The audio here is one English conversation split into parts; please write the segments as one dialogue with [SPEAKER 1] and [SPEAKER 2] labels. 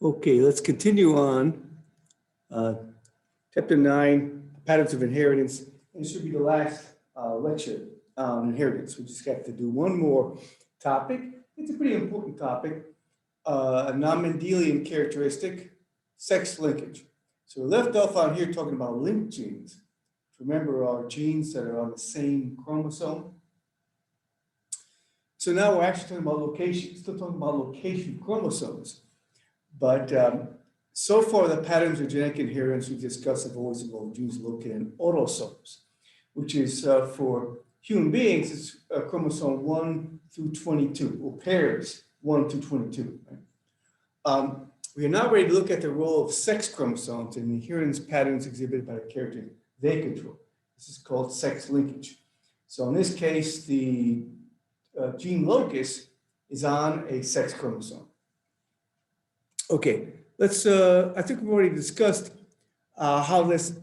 [SPEAKER 1] Okay, let's continue on. Uh, Chapter 9, Patterns of Inheritance. And this should be the last lecture on inheritance. We just got to do one more topic. It's a pretty important topic, a non-Mendelian characteristic, sex linkage. So we left off on here talking about linked genes. Remember our genes that are on the same chromosome. So now we're actually talking about location, still talking about location of chromosomes. But so far, the patterns of genetic inheritance we discussed have always involved genes located in autosomes, which is for human beings, it's chromosome 1 through 22, or pairs 1 through 22. Right? We are now ready to look at the role of sex chromosomes in inheritance patterns exhibited by the character they control. This is called sex linkage. So in this case, the gene locus is on a sex chromosome. Okay, let's, I think we've already discussed how this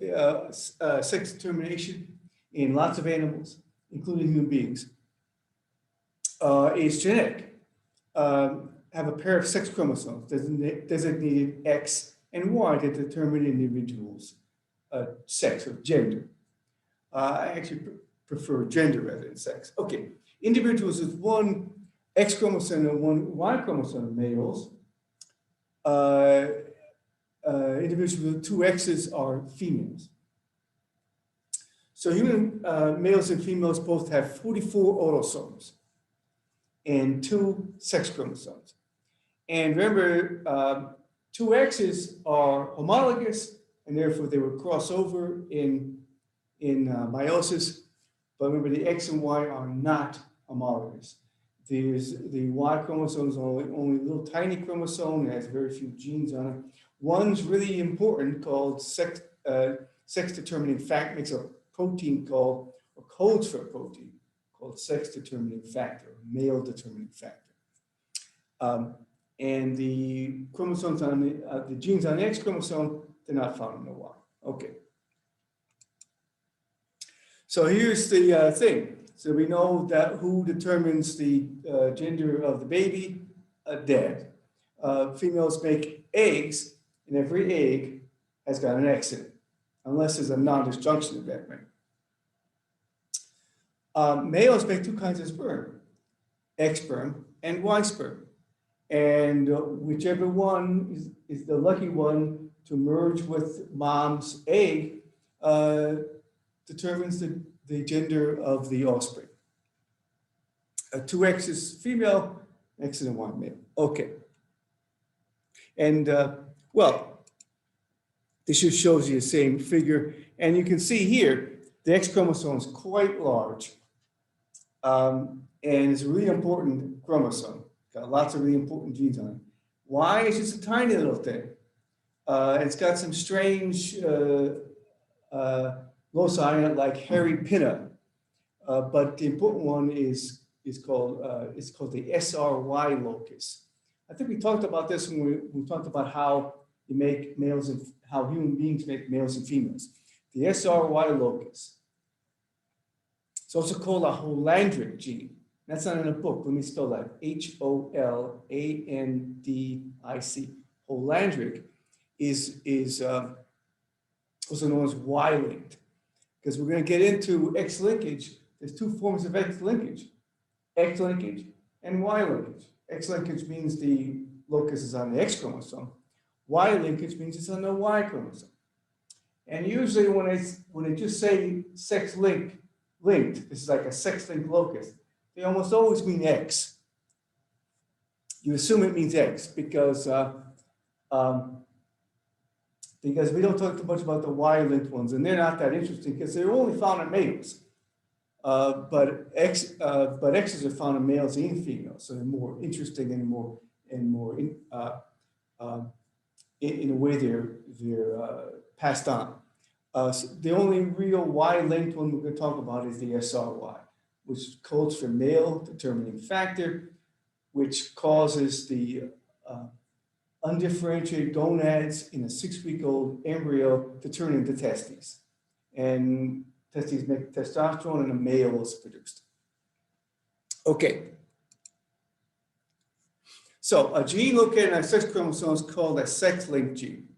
[SPEAKER 1] sex determination in lots of animals, including human beings, is genetic. Have a pair of sex chromosomes designated X and Y that determine an individual's sex or gender. I actually prefer gender rather than sex. Okay, individuals with one X chromosome and one Y chromosome, males, individuals with two X's are females. So human males and females both have 44 autosomes and 2 sex chromosomes. And remember, 2 X's are homologous, and therefore they would cross over in meiosis. But remember, the X and Y are not homologous. There's the Y chromosome is only a little tiny chromosome. It has very few genes on it. One's really important called sex determining factor, makes a protein called, or codes for a protein called sex determining factor, male determining factor. And the chromosomes on the genes on the X chromosome, they're not found in the Y. Okay. So here's the thing. So we know that who determines the gender of the baby? Dad. Females make eggs, and every egg has got an X in it, unless there's a non-disjunction event. Right? Males make 2 kinds of sperm, X sperm and Y sperm. And whichever one is the lucky one to merge with mom's egg determines the gender of the offspring. 2 X's female, X and Y male. Okay. And well, this just shows you the same figure. And you can see here, the X chromosome is quite large. And it's a really important chromosome. Got lots of really important genes on it. Y is just a tiny little thing. It's got some strange loci on it, like hairy pinna. But the important one is called the SRY locus. I think we talked about this when we talked about how you make males and how human beings make males and females. The SRY locus. It's also called a holandric gene. That's not in a book. Let me spell that. Holandic. Holandric is also known as Y-linked. Because we're going to get into X linkage. There's 2 forms of X linkage. X linkage and Y linkage. X linkage means the locus is on the X chromosome. Y linkage means it's on the Y chromosome. And usually when they just say sex linked, this is like a sex linked locus, they almost always mean X. You assume it means X because we don't talk too much about the Y-linked ones, and they're not that interesting because they're only found in males. But X's are found in males and females, so they're more interesting and more in a way they're passed on. So the only real Y-linked one we're going to talk about is the SRY, which codes for male determining factor, which causes the undifferentiated gonads in a 6-week-old embryo to turn into testes. And testes make testosterone, and a male is produced. Okay. So a gene located on a sex chromosome is called a sex-linked gene.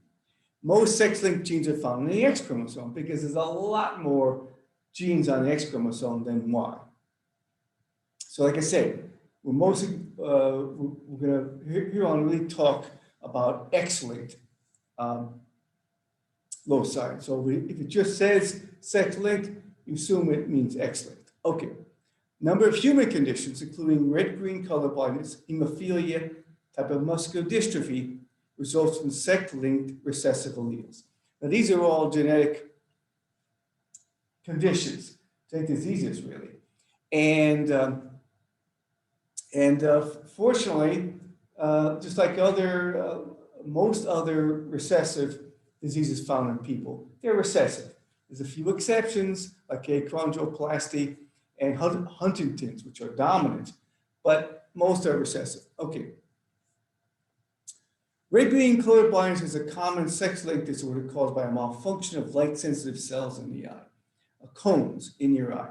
[SPEAKER 1] Most sex-linked genes are found in the X chromosome because there's a lot more genes on the X chromosome than Y. So like I said, we're mostly, we're gonna, here on really talk about X-linked loci. So if it just says sex-linked, you assume it means X-linked. Okay. Number of human conditions, including red-green color blindness, hemophilia, type of muscular dystrophy, results from sex-linked recessive alleles. Now, these are all genetic conditions, genetic diseases, really. And fortunately, just like most other recessive diseases found in people, they're recessive. There's a few exceptions, like achondroplasty and Huntington's, which are dominant, but most are recessive. Okay. Red-green color blindness is a common sex-linked disorder caused by a malfunction of light-sensitive cells in the eye, cones in your eye.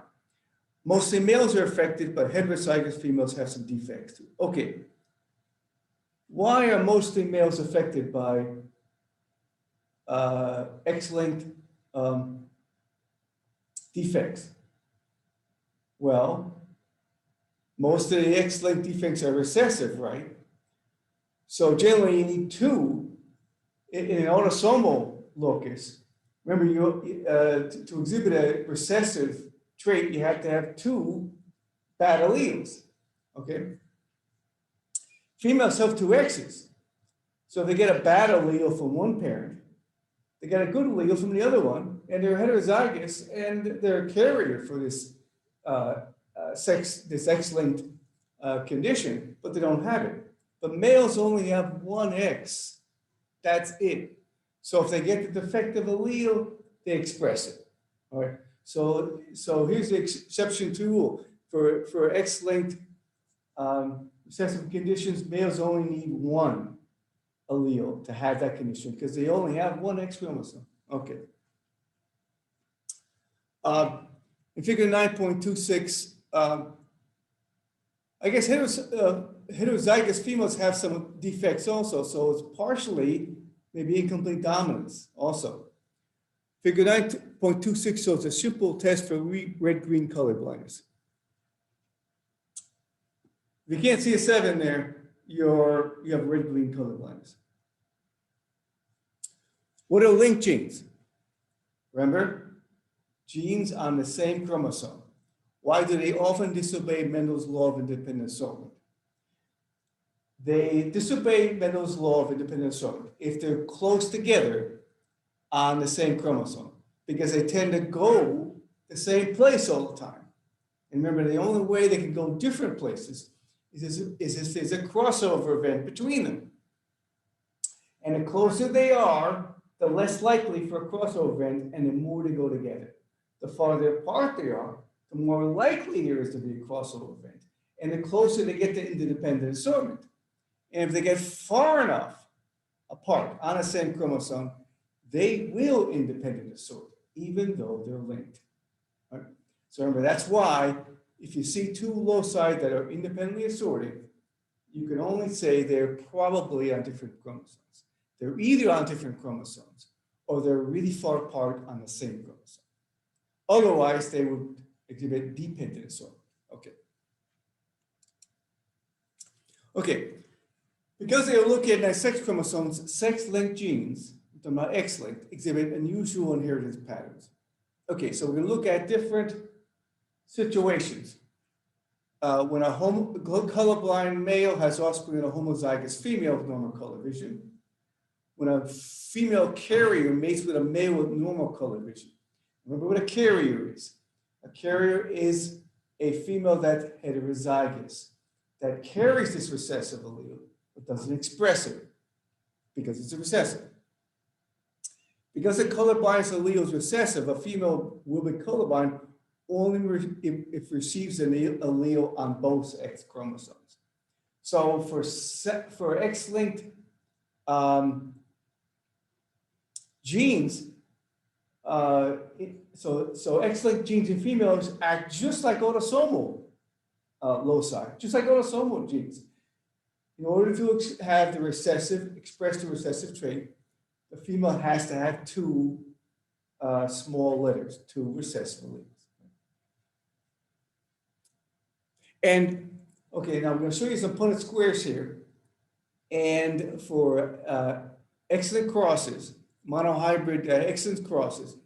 [SPEAKER 1] Mostly males are affected, but heterozygous females have some defects too. Okay. Why are mostly males affected by X-linked defects? Well, most of the X-linked defects are recessive, right? So generally you need two in an autosomal locus. Remember, to exhibit a recessive trait, you have to have two bad alleles, okay? Females have two X's. So if they get a bad allele from one parent, they get a good allele from the other one, and they're heterozygous, and they're a carrier for this this X-linked condition, but they don't have it. But males only have one X. That's it. So if they get the defective allele, they express it. All right. So here's the exception to rule. For X-linked recessive conditions, males only need one allele to have that condition because they only have one X chromosome. Okay. In figure 9.26, I guess heterozygous females have some defects also, so it's partially maybe incomplete dominance also. Figure 9.26 shows a simple test for red-green color blindness. If you can't see a 7 there, you have red-green color blindness. What are linked genes? Remember, genes on the same chromosome. Why do they often disobey Mendel's law of independent assortment? They disobey Mendel's law of independent assortment if they're close together on the same chromosome, because they tend to go the same place all the time. And remember, the only way they can go different places is if there's a crossover event between them. And the closer they are, the less likely for a crossover event, and the more they go together. The farther apart they are, the more likely there is to be a crossover event, and the closer they get to interdependent assortment. And if they get far enough apart on the same chromosome, they will independent assort, even though they're linked. Right? So remember, that's why if you see two loci that are independently assorted, you can only say they're probably on different chromosomes. They're either on different chromosomes or they're really far apart on the same chromosome. Otherwise, they would exhibit dependent assortment. Okay. Okay. Because they are located on sex chromosomes, sex-linked genes, I'm talking about X-linked, exhibit unusual inheritance patterns. Okay, so we're going to look at different situations. When a colorblind male has offspring in a homozygous female with normal color vision. When a female carrier mates with a male with normal color vision. Remember what a carrier is. A carrier is a female that's heterozygous, that carries this recessive allele, but doesn't express it because it's a recessive. Because the colorblind allele is recessive, a female will be colorblind only if it receives an allele on both X chromosomes. So for X-linked genes, so X-linked genes in females act just like autosomal loci, just like autosomal genes. In order to have the recessive, express the recessive trait, the female has to have two small letters, two recessive alleles. And okay, now I'm going to show you some Punnett squares here. And for excellent crosses, monohybrid excellent crosses,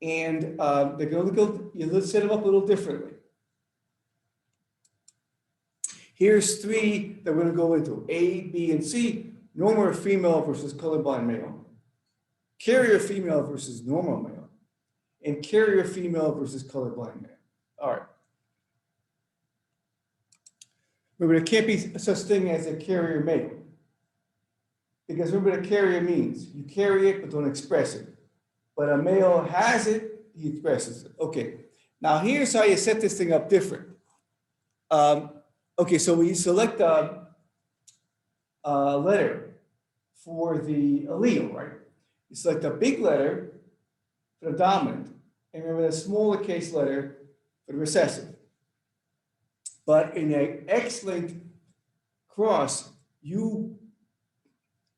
[SPEAKER 1] and they're going to go, you set them up a little differently. Here's three that we're going to go into: A, B, and C. Normal female versus colorblind male. Carrier female versus normal male. And carrier female versus colorblind male. All right. Remember, there can't be such thing as a carrier male. Because remember, the carrier means you carry it but don't express it. But a male has it, he expresses it. Okay. Now here's how you set this thing up different. Okay, so we select a letter for the allele, right? You select a big letter for the dominant, and remember the smaller case letter for the recessive. But in an X-linked cross, you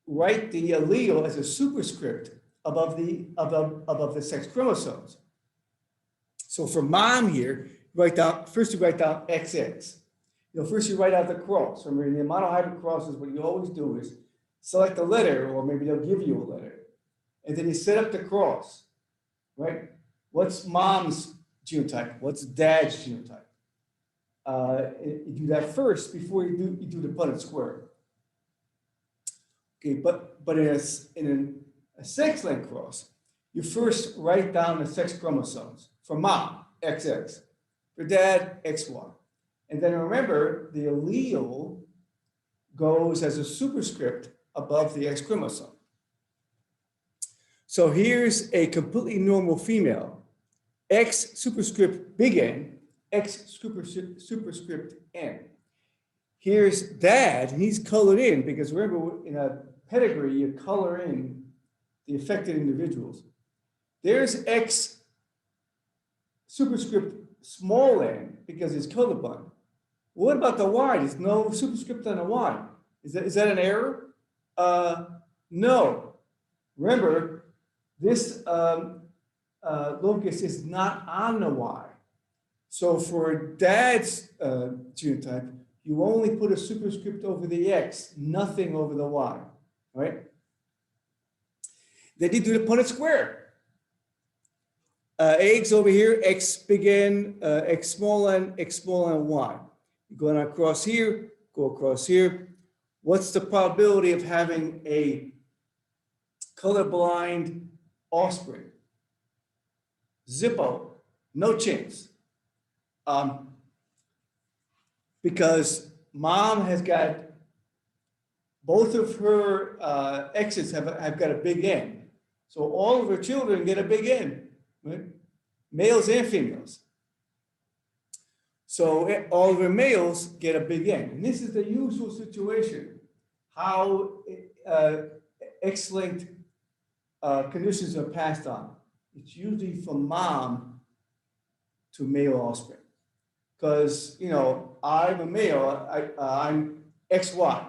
[SPEAKER 1] write the allele as a superscript above the sex chromosomes. So for mom here, first you write down XX. First you write out the cross. Remember, in the monohybrid crosses, what you always do is select a letter, or maybe they'll give you a letter, and then you set up the cross, right? What's mom's genotype? What's dad's genotype? You do that first before you do the Punnett square. Okay, but in a sex-linked cross, you first write down the sex chromosomes. For mom, XX. For dad, XY. And then remember, the allele goes as a superscript above the X chromosome. So here's a completely normal female. X superscript big N, X superscript N. Here's dad, and he's colored in, because remember, in a pedigree, you color in the affected individuals. There's X superscript small n, because it's colorblind. What about the Y? There's no superscript on the Y. Is that an error? No. Remember, this locus is not on the Y. So for dad's genotype, you only put a superscript over the X, nothing over the Y, right? Then you do the Punnett square. Eggs over here, X big N, X small n, Y. You go across here, go across here. What's the probability of having a colorblind offspring? Zippo, no chance. Because mom has got, both of her X's have got a big N. So all of her children get a big N, right? Males and females. So all of her males get a big N. And this is the usual situation, how X-linked conditions are passed on. It's usually from mom to male offspring. Because, I'm a male, I'm XY.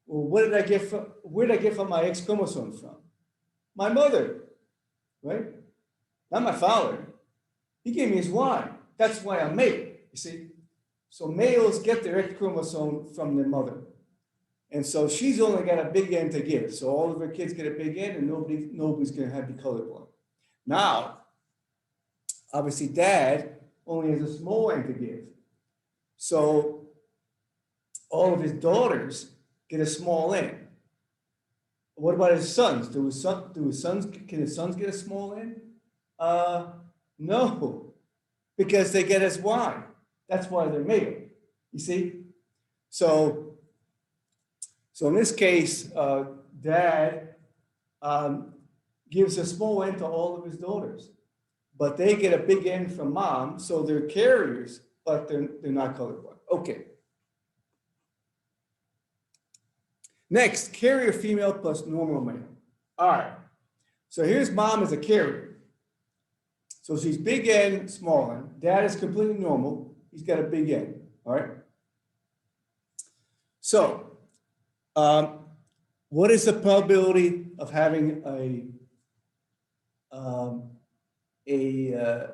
[SPEAKER 1] Well, where did I get from my X chromosome from? My mother, right? Not my father. He gave me his Y. That's why I'm male, you see? So males get their X chromosome from their mother. And so she's only got a big N to give. So all of her kids get a big N, and nobody's going to be colorblind. Now, obviously dad only has a small N to give. So all of his daughters get a small N. What about his sons? Can his sons get a small N? No, because they get as Y. That's why they're male, you see? So in this case, dad gives a small N to all of his daughters, but they get a big N from mom, so they're carriers, but they're not colorblind. Okay. Next, carrier female plus normal male. All right. So here's mom as a carrier. So she's big N, small n. Dad is completely normal. He's got a big N. All right. So What is the probability of having a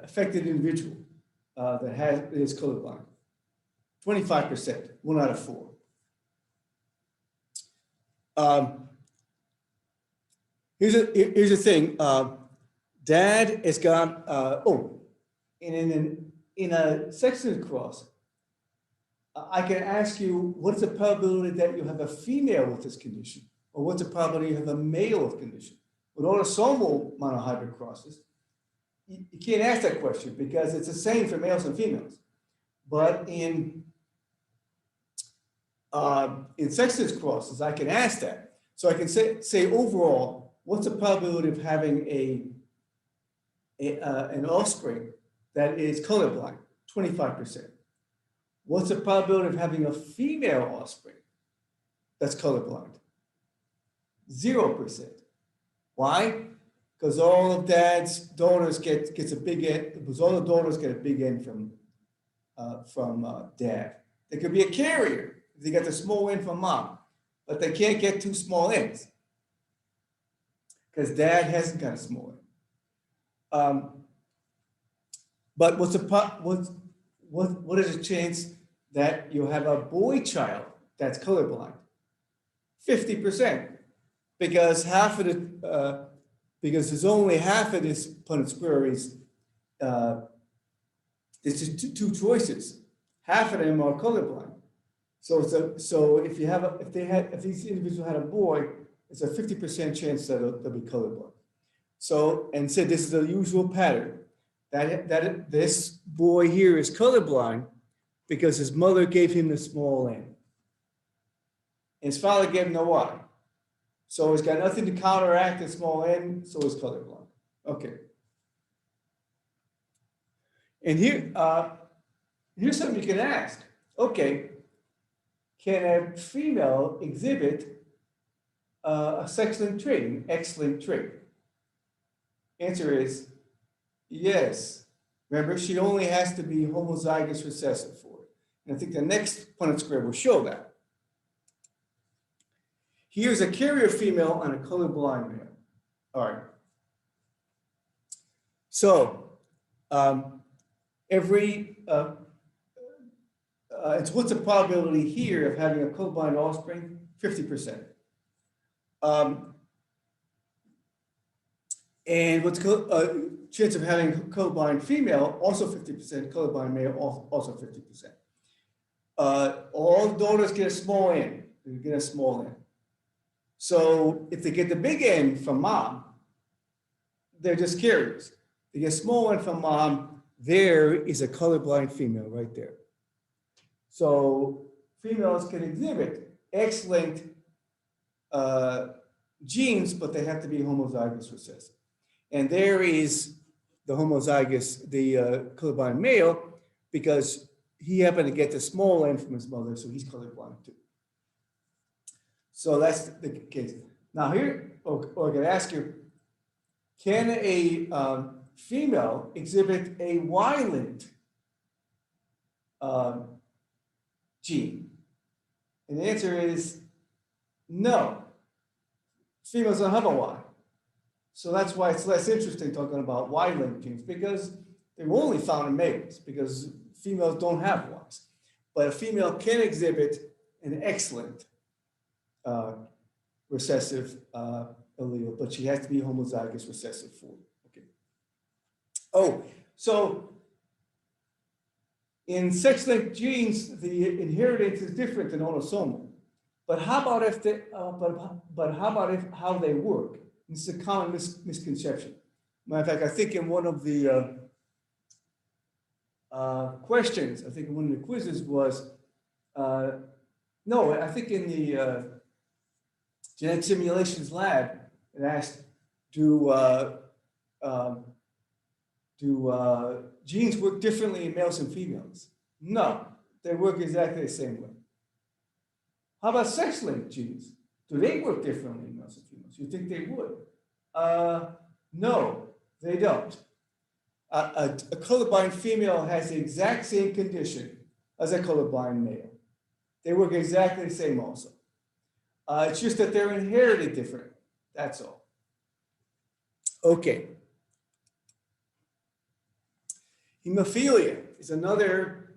[SPEAKER 1] affected individual that is colorblind? 25%, 1 out of 4. Here's the thing. Dad has got in a sex-linked cross, I can ask you, what's the probability that you have a female with this condition? Or what's the probability you have a male with condition? With autosomal monohybrid crosses, you can't ask that question because it's the same for males and females. But in sex-linked crosses, I can ask that. So I can say overall, what's the probability of having an offspring that is colorblind? 25%. What's the probability of having a female offspring that's colorblind? 0%. Why? Because all of dad's daughters gets a big end, because all the daughters get a big end from dad. They could be a carrier if they get the small end from mom, but they can't get 2 small ends because dad hasn't got a small end. But what is the chance that you have a boy child that's colorblind? 50%, because because there's only half of this Punnett square is there's just 2 choices. Half of them are colorblind. So if these individuals had a boy, it's a 50% chance that they'll be colorblind. So, and said this is the usual pattern. That this boy here is colorblind because his mother gave him the small end. And his father gave him the Y. So he's got nothing to counteract the small end, so he's colorblind. Okay. And here's something you can ask. Okay, can a female exhibit a sex-linked trait, an X-linked trait? Answer is yes. Remember, she only has to be homozygous recessive for it. And I think the next Punnett square will show that. Here's a carrier female and a colorblind male. All right. So it's what's the probability here of having a colorblind offspring? 50%. And what's chance of having a colorblind female? Also 50%. Colorblind male also 50%. All daughters get a small n. They get a small n. So if they get the big N from mom, they're just carriers. They get small N from mom, there is a colorblind female right there. So females can exhibit X-linked genes, but they have to be homozygous recessive. And there is the homozygous, the colorblind male, because he happened to get the small N from his mother, so he's colorblind too. So that's the case. Now here, or I can ask you, can a female exhibit a Y-linked gene? And the answer is no. Females don't have a Y. So that's why it's less interesting talking about Y-linked genes, because they're only found in males, because females don't have Ys. But a female can exhibit an X-linked recessive allele, but she has to be homozygous recessive for it. Okay. Oh, so in sex-linked genes, the inheritance is different than autosomal. But how about if they, how they work? This is a common misconception. Matter of fact, I think in one of the questions, I think in one of the quizzes was, no, I think in the genetic simulations lab, it asked, do genes work differently in males and females? No, they work exactly the same way. How about sex-linked genes? Do they work differently in males and females? You think they would? No, they don't. A colorblind female has the exact same condition as a colorblind male. They work exactly the same also. It's just that they're inherited different. That's all. Okay. Hemophilia is another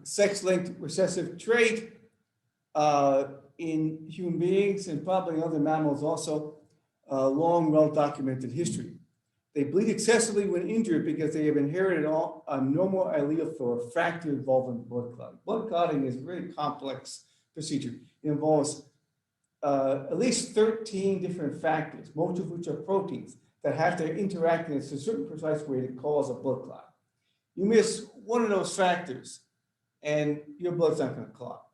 [SPEAKER 1] sex-linked recessive trait in human beings and probably other mammals also, long, well-documented history. They bleed excessively when injured because they have inherited a normal allele for a factor involving blood clotting. Blood clotting is a very complex procedure. It involves at least 13 different factors, most of which are proteins that have to interact in a certain precise way to cause a blood clot. You miss one of those factors and your blood's not going to clot.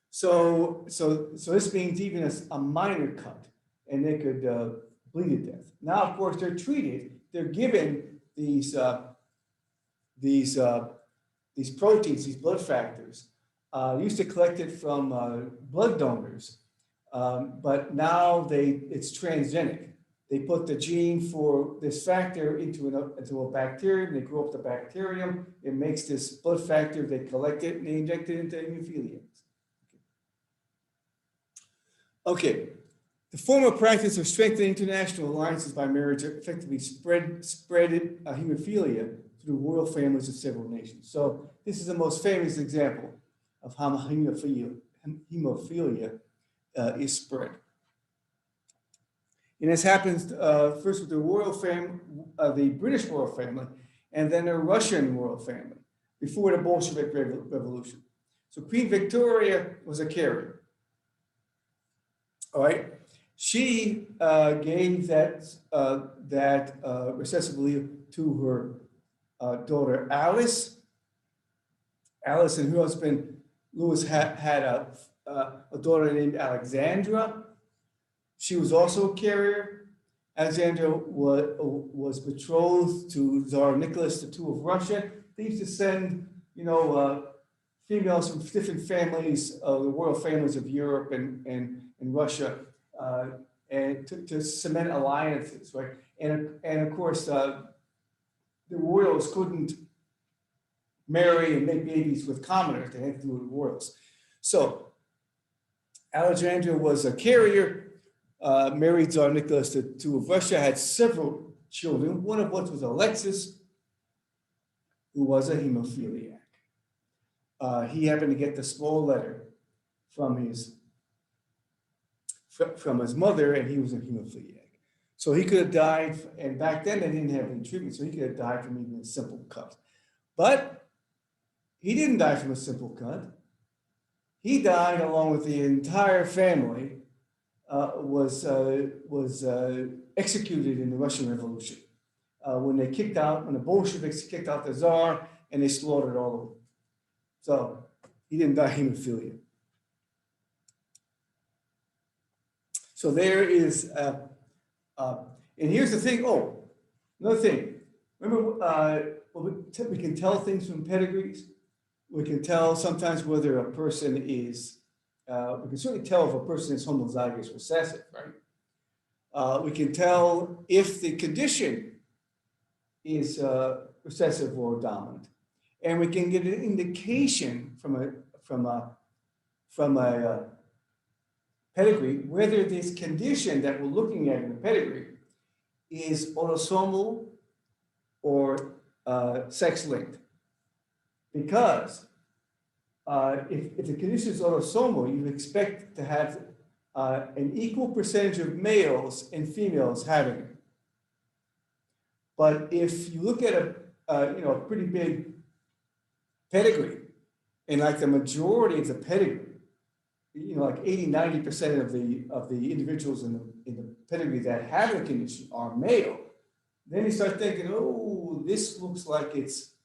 [SPEAKER 1] So this means even a minor cut and they could bleed to death. Now, of course, they're treated. They're given these proteins, these blood factors. Used to collect it from blood donors, but now it's transgenic. They put the gene for this factor into a bacterium. They grow up the bacterium. It makes this blood factor. They collect it and they inject it into hemophilia. Okay. The former practice of strengthening international alliances by marriage effectively spread hemophilia through royal families of several nations. So this is the most famous example of how hemophilia is spread. And this happens first with the royal family, the British royal family, and then the Russian royal family before the Bolshevik Revolution. So Queen Victoria was a carrier. All right. She gave that recessive allele to her daughter Alice. Alice and her husband Louis had a daughter named Alexandra. She was also a carrier. Alexandra was betrothed to Tsar Nicholas II of Russia. They used to send, females from different families, the royal families of Europe and Russia, and to cement alliances, right? And of course, the royals couldn't marry and make babies with commoners. They had to do it with royals. So Alexandra was a carrier, married Tsar Nicholas II of Russia, had several children, one of which was Alexis, who was a hemophiliac. He happened to get the small letter from his mother, and he was a hemophiliac. So he could have died, and back then they didn't have any treatment, so he could have died from even a simple cut. But he didn't die from a simple cut. He died along with the entire family, was executed in the Russian Revolution when the Bolsheviks kicked out the Tsar and they slaughtered all of them. So he didn't die of hemophilia. So there is, and here's the thing. Oh, another thing. Remember, we can tell things from pedigrees. We can tell sometimes whether a person is, we can certainly tell if a person is homozygous recessive, right? We can tell if the condition is recessive or dominant. And we can get an indication from a pedigree whether this condition that we're looking at in the pedigree is autosomal or sex-linked. Because if the condition is autosomal, you expect to have an equal percentage of males and females having it. But if you look at a pretty big pedigree, and like the majority of the pedigree, like 80–90% of the individuals in the pedigree that have the condition are male, then you start thinking, oh, this looks like it's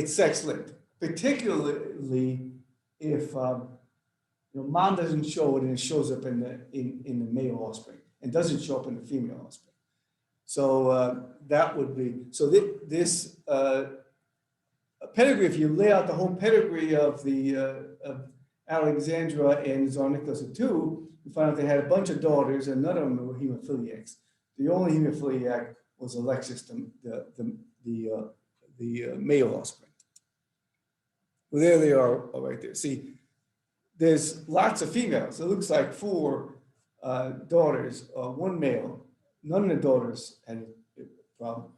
[SPEAKER 1] sex-linked, particularly if mom doesn't show it and it shows up in the male offspring and doesn't show up in the female offspring. So that would be, so this pedigree, if you lay out the whole pedigree of of Alexandra and Tsar Nicholas II, you find out they had a bunch of daughters and none of them were hemophiliacs. The only hemophiliac was Alexis, the male offspring. Well, there they are right there. See, there's lots of females. It looks like four daughters, one male. None of the daughters had a problem.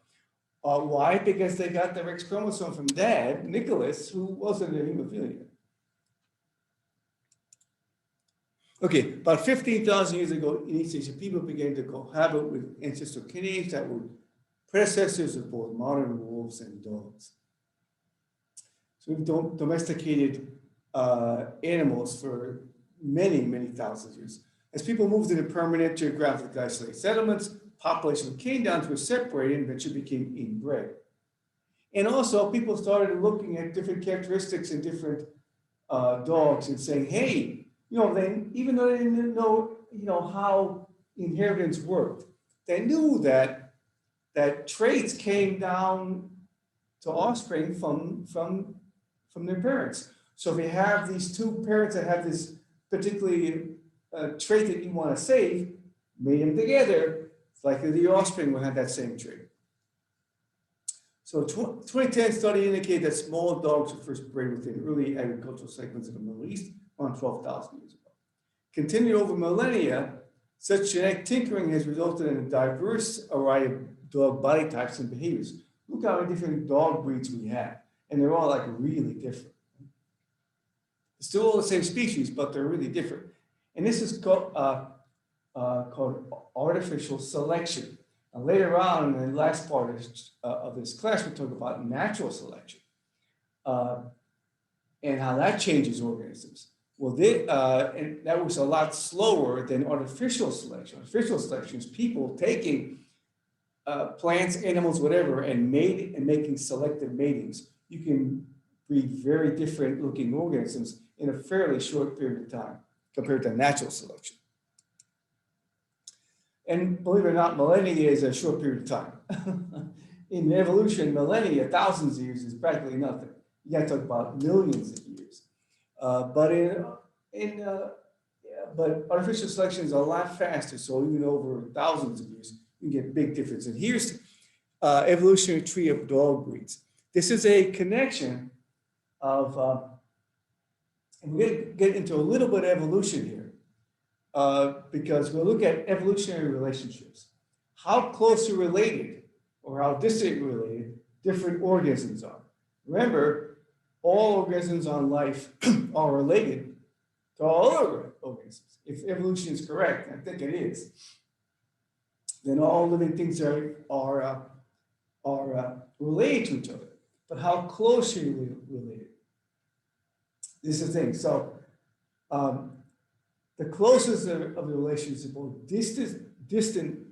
[SPEAKER 1] Why? Because they got their X chromosome from dad, Nicholas, who wasn't a hemophilia. Okay, about 15,000 years ago in East Asia, people began to cohabit with ancestral canines that were predecessors of both modern wolves and dogs. So we've domesticated animals for many, many thousands of years. As people moved into permanent geographically isolated settlements, populations of canines were separated and eventually became inbred. And also people started looking at different characteristics in different dogs and saying, hey, then even though they didn't know, how inheritance worked, they knew that traits came down to offspring from their parents. So if you have these two parents that have this particularly trait that you want to save, mate them together, it's likely the offspring will have that same trait. So 2010 study indicated that small dogs were first bred within early agricultural segments of the Middle East around 12,000 years ago. Continued over millennia, such genetic tinkering has resulted in a diverse array of dog body types and behaviors. Look how many different dog breeds we have, and they're all like really different. It's still all the same species, but they're really different. And this is called artificial selection. And later on, in the last part of this class, we talk about natural selection and how that changes organisms. Well, and that was a lot slower than artificial selection. Artificial selection is people taking plants, animals, whatever, and making selective matings. You can breed very different looking organisms in a fairly short period of time compared to natural selection. And believe it or not, millennia is a short period of time. In evolution, millennia, thousands of years is practically nothing. You got to talk about millions of years. But artificial selection is a lot faster. So even over thousands of years, you can get big difference. And here's evolutionary tree of dog breeds. This is a connection of, and we're going to get into a little bit of evolution here. Because we'll look at evolutionary relationships. How closely related or how distant related different organisms are. Remember, all organisms on life are related to all other organisms. If evolution is correct, I think it is, then all living things are related to each other. But how closely related? This is the thing. So, the closest of the relationship, or distant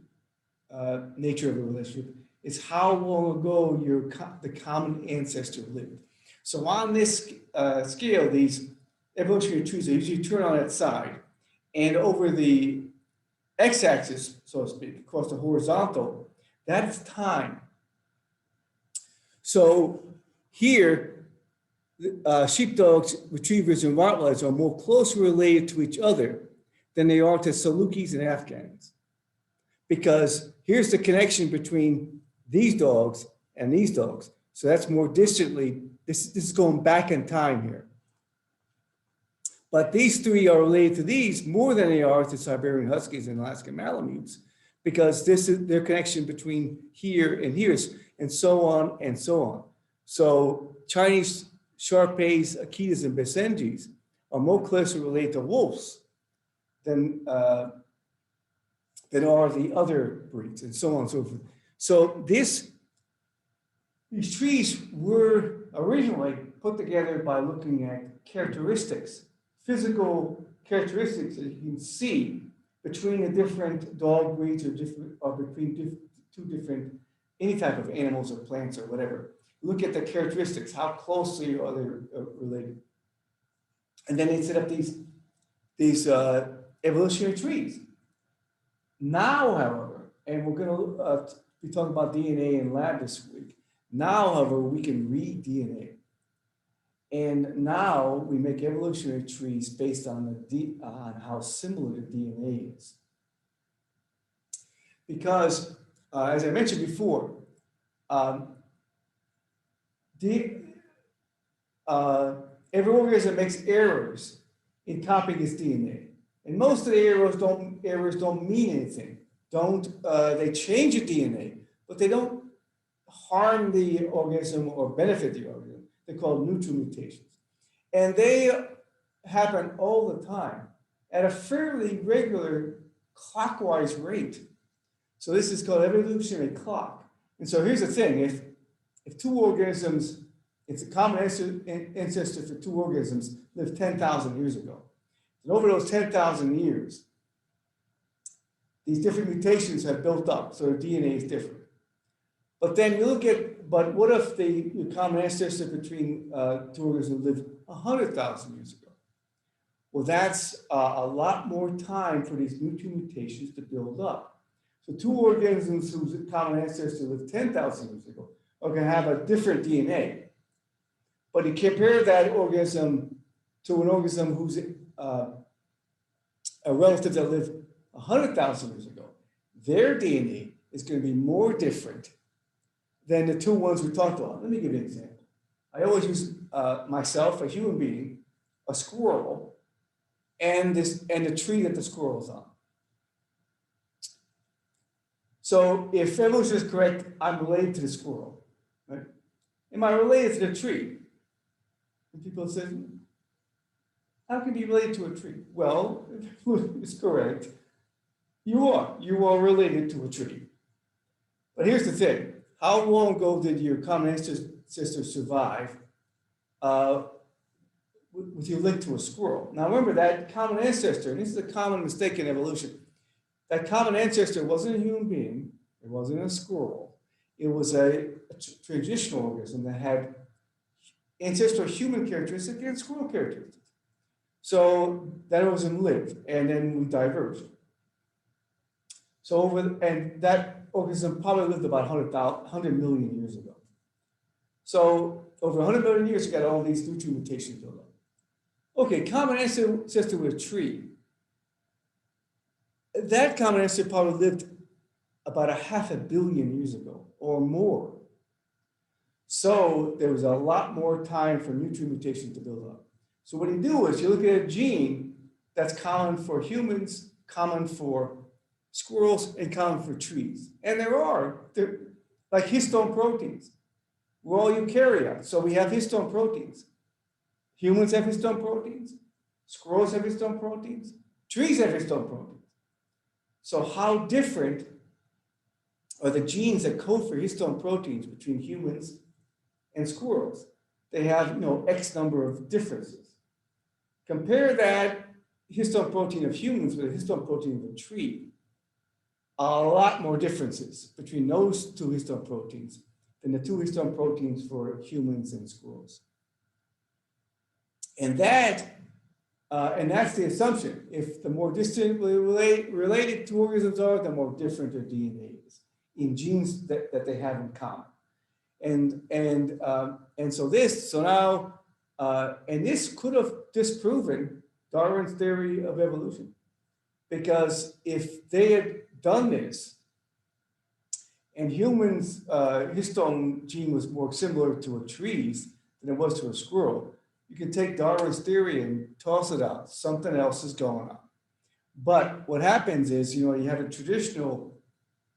[SPEAKER 1] nature of the relationship, is how long ago the common ancestor lived. So on this scale, these evolutionary trees are usually turned on its side, and over the x-axis, so to speak, across the horizontal, that's time. So here, sheepdogs, retrievers, and Rottweilers are more closely related to each other than they are to Salukis and Afghans. Because here's the connection between these dogs and these dogs. So that's more distantly, this is going back in time here. But these three are related to these more than they are to Siberian Huskies and Alaskan Malamutes, because this is their connection between here and here, and so on and so on. So Chinese Shar-Peis, Akitas, and Basenjis are more closely related to wolves than are the other breeds, and so on and so forth. So these trees were originally put together by looking at characteristics, physical characteristics that you can see between the different dog breeds or between two different, any type of animals or plants or whatever. Look at the characteristics, how closely are they related? And then they set up these evolutionary trees. Now, however, and we're going to be talking about DNA in lab this week. Now, however, we can read DNA. And now we make evolutionary trees based on how similar the DNA is. Because, as I mentioned before, every organism makes errors in copying its DNA. And most of the errors don't mean anything. They change the DNA, but they don't harm the organism or benefit the organism. They're called neutral mutations. And they happen all the time at a fairly regular clockwise rate. So this is called evolutionary clock. And so here's the thing, if two organisms, if the common ancestor for two organisms lived 10,000 years ago, and over those 10,000 years, these different mutations have built up, so their DNA is different. But then you look at, but what if the common ancestor between two organisms lived 100,000 years ago? Well, that's a lot more time for these neutral mutations to build up. So two organisms whose common ancestor lived 10,000 years ago are going to have a different DNA. But you compare that organism to an organism who's a relative that lived 100,000 years ago, their DNA is going to be more different than the two ones we talked about. Let me give you an example. I always use myself, a human being, a squirrel, and the tree that the squirrel is on. So if evolution is correct, I'm related to the squirrel, right? Am I related to the tree? And people say, how can you be related to a tree? Well, it's correct. You are related to a tree. But here's the thing. How long ago did your common ancestor survive with your link to a squirrel? Now remember that common ancestor, and this is a common mistake in evolution, that common ancestor wasn't a human being, it wasn't a squirrel, it was a transitional organism that had ancestral human characteristics and squirrel characteristics. So that organism lived, and then we diverged. So and that organism probably lived about 100 million years ago. So over 100 million years, you got all these neutral mutations built up. Okay, common ancestor with a tree. That common ancestor probably lived about 500 million years ago or more. So there was a lot more time for neutral mutations to build up. So what you do is you look at a gene that's common for humans, common for squirrels, and common for trees. And they're like histone proteins. We're all eukaryotes, so we have histone proteins. Humans have histone proteins, squirrels have histone proteins, trees have histone proteins. So how different are the genes that code for histone proteins between humans and squirrels? They have, X number of differences. Compare that histone protein of humans with a histone protein of a tree. A lot more differences between those two histone proteins than the two histone proteins for humans and squirrels. And that's the assumption. If the more distantly related two organisms are, the more different their DNA is in genes that they have in common. And so this could have disproven Darwin's theory of evolution, because if they had done this and humans' histone gene was more similar to a tree's than it was to a squirrel, you can take Darwin's theory and toss it out. Something else is going on. But what happens is, you have a traditional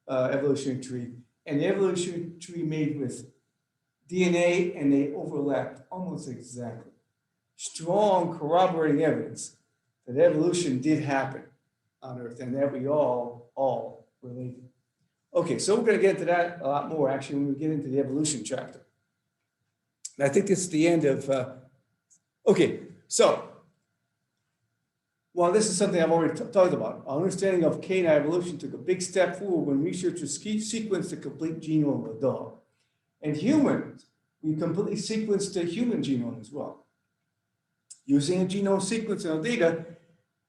[SPEAKER 1] evolutionary tree, and the evolutionary tree made with DNA, and they overlapped almost exactly. Strong corroborating evidence that evolution did happen on Earth, and that we all related. Okay, so we're going to get into that a lot more actually when we get into the evolution chapter. And I think this is the end of. Okay, so while this is something I've already talked about, our understanding of canine evolution took a big step forward when researchers sequenced the complete genome of a dog. And humans, we completely sequenced the human genome as well. Using a genome sequencing of data,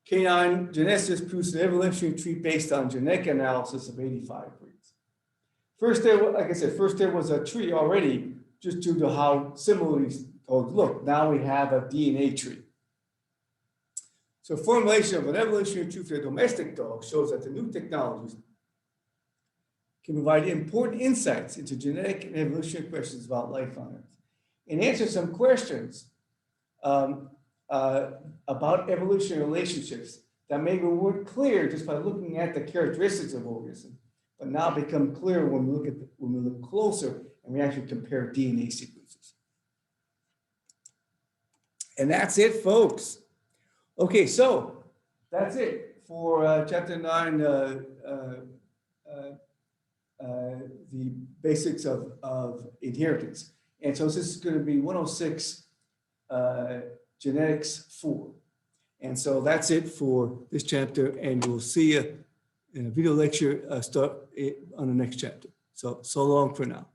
[SPEAKER 1] canine geneticists produced an evolutionary tree based on genetic analysis of 85 breeds. First, there was a tree already, just due to how similar these dogs look. Now we have a DNA tree. So formulation of an evolutionary tree for a domestic dog shows that the new technologies can provide important insights into genetic and evolutionary questions about life on Earth. And answer some questions about evolutionary relationships that maybe weren't clear just by looking at the characteristics of organisms, but now become clear when we look closer and we actually compare DNA sequences. And that's it, folks. Okay, so that's it for chapter 9, the basics of inheritance. And so this is going to be 106 genetics 4. And so that's it for this chapter, and we'll see you in a video lecture start on the next chapter. So long for now.